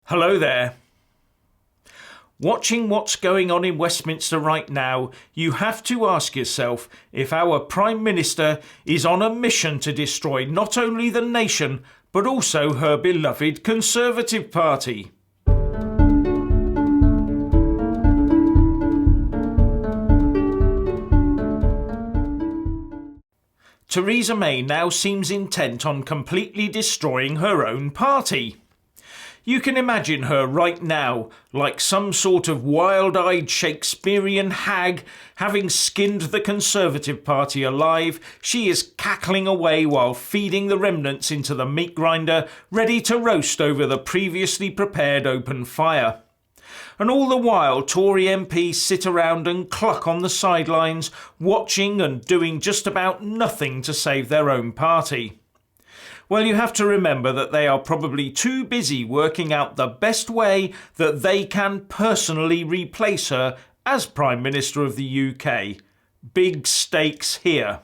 Hello there. Watching what's going on in Westminster right now, you have to ask yourself if our Prime Minister is on a mission to destroy not only the nation, but also her beloved Conservative Party. Theresa May now seems intent on completely destroying her own party. You can imagine her right now, like some sort of wild-eyed Shakespearean hag, having skinned the Conservative Party alive. She is cackling away while feeding the remnants into the meat grinder, ready to roast over the previously prepared open fire. And all the while, Tory MPs sit around and cluck on the sidelines, watching and doing just about nothing to save their own party. Well, you have to remember that they are probably too busy working out the best way that they can personally replace her as Prime Minister of the UK. Big stakes here.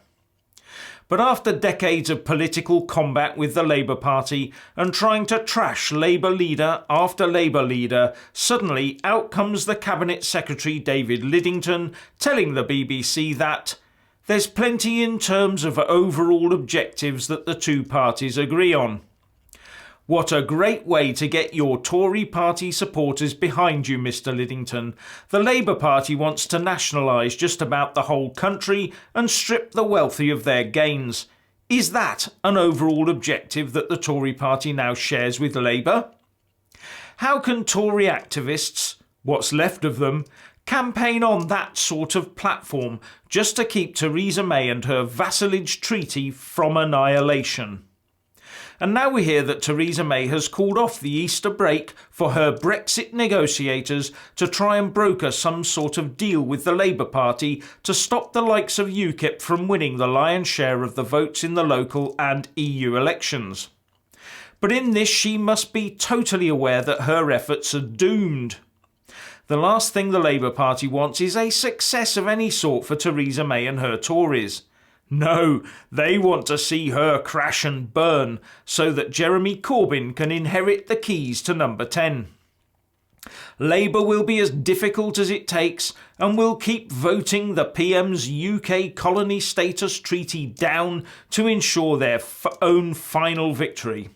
But after decades of political combat with the Labour Party and trying to trash Labour leader after Labour leader, suddenly out comes the Cabinet Secretary David Lidington telling the BBC that there's plenty in terms of overall objectives that the two parties agree on. What a great way to get your Tory party supporters behind you, Mr Lidington. The Labour Party wants to nationalise just about the whole country and strip the wealthy of their gains. Is that an overall objective that the Tory party now shares with Labour? How can Tory activists, what's left of them, campaign on that sort of platform just to keep Theresa May and her vassalage treaty from annihilation? And now we hear that Theresa May has called off the Easter break for her Brexit negotiators to try and broker some sort of deal with the Labour Party to stop the likes of UKIP from winning the lion's share of the votes in the local and EU elections. But in this, she must be totally aware that her efforts are doomed. The last thing the Labour Party wants is a success of any sort for Theresa May and her Tories. No, they want to see her crash and burn so that Jeremy Corbyn can inherit the keys to number 10. Labour will be as difficult as it takes and will keep voting the PM's UK colony status treaty down to ensure their own final victory.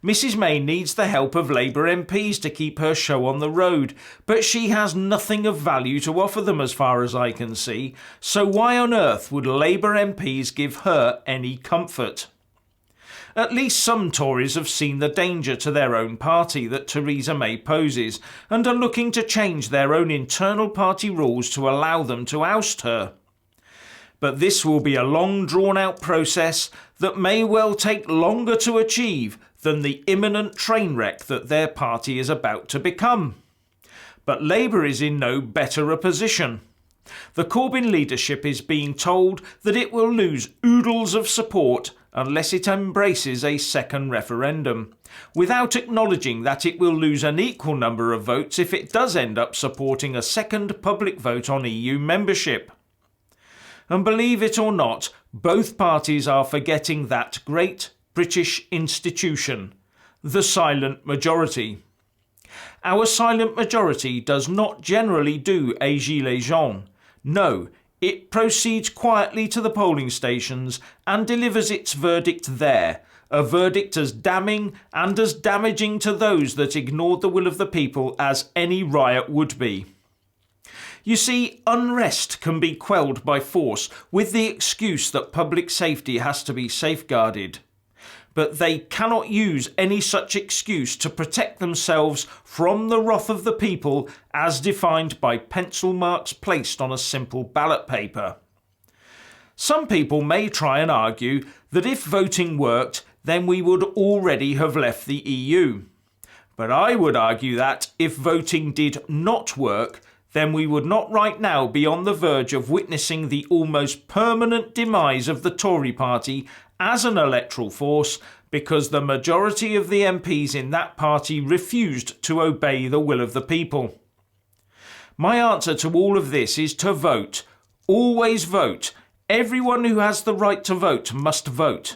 Mrs May needs the help of Labour MPs to keep her show on the road, but she has nothing of value to offer them as far as I can see, so why on earth would Labour MPs give her any comfort? At least some Tories have seen the danger to their own party that Theresa May poses and are looking to change their own internal party rules to allow them to oust her. But this will be a long drawn-out process that may well take longer to achieve than the imminent train wreck that their party is about to become. But Labour is in no better a position. The Corbyn leadership is being told that it will lose oodles of support unless it embraces a second referendum, without acknowledging that it will lose an equal number of votes if it does end up supporting a second public vote on EU membership. And believe it or not, both parties are forgetting that great British institution, the silent majority. Our silent majority does not generally do a gilets jaunes. No, it proceeds quietly to the polling stations and delivers its verdict there, a verdict as damning and as damaging to those that ignored the will of the people as any riot would be. You see, unrest can be quelled by force with the excuse that public safety has to be safeguarded. But they cannot use any such excuse to protect themselves from the wrath of the people as defined by pencil marks placed on a simple ballot paper. Some people may try and argue that if voting worked, then we would already have left the EU. But I would argue that if voting did not work, then we would not right now be on the verge of witnessing the almost permanent demise of the Tory party as an electoral force because the majority of the MPs in that party refused to obey the will of the people. My answer to all of this is to vote. Always vote. Everyone who has the right to vote must vote.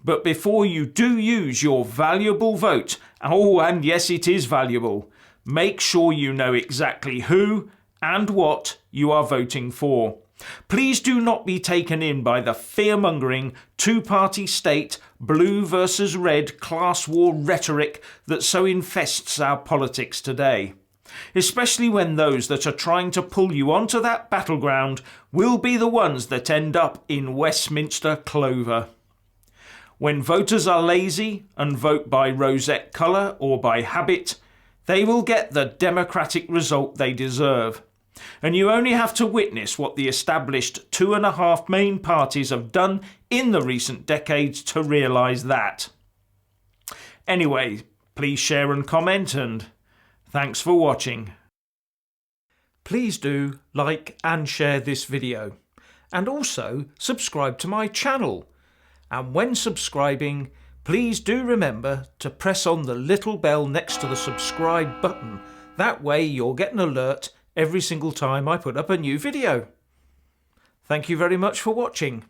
But before you do use your valuable vote Oh, and yes, it is valuable. Make sure you know exactly who and what you are voting for. Please do not be taken in by the fear-mongering, two-party state, blue versus red class war rhetoric that so infests our politics today. Especially when those that are trying to pull you onto that battleground will be the ones that end up in Westminster clover. When voters are lazy and vote by rosette colour or by habit, they will get the democratic result they deserve. And you only have to witness what the established 2.5 main parties have done in the recent decades to realise that. Anyway, please share and comment, and thanks for watching. Please do like and share this video, and also subscribe to my channel. And when subscribing, please do remember to press on the little bell next to the subscribe button. That way you'll get an alert every single time I put up a new video. Thank you very much for watching.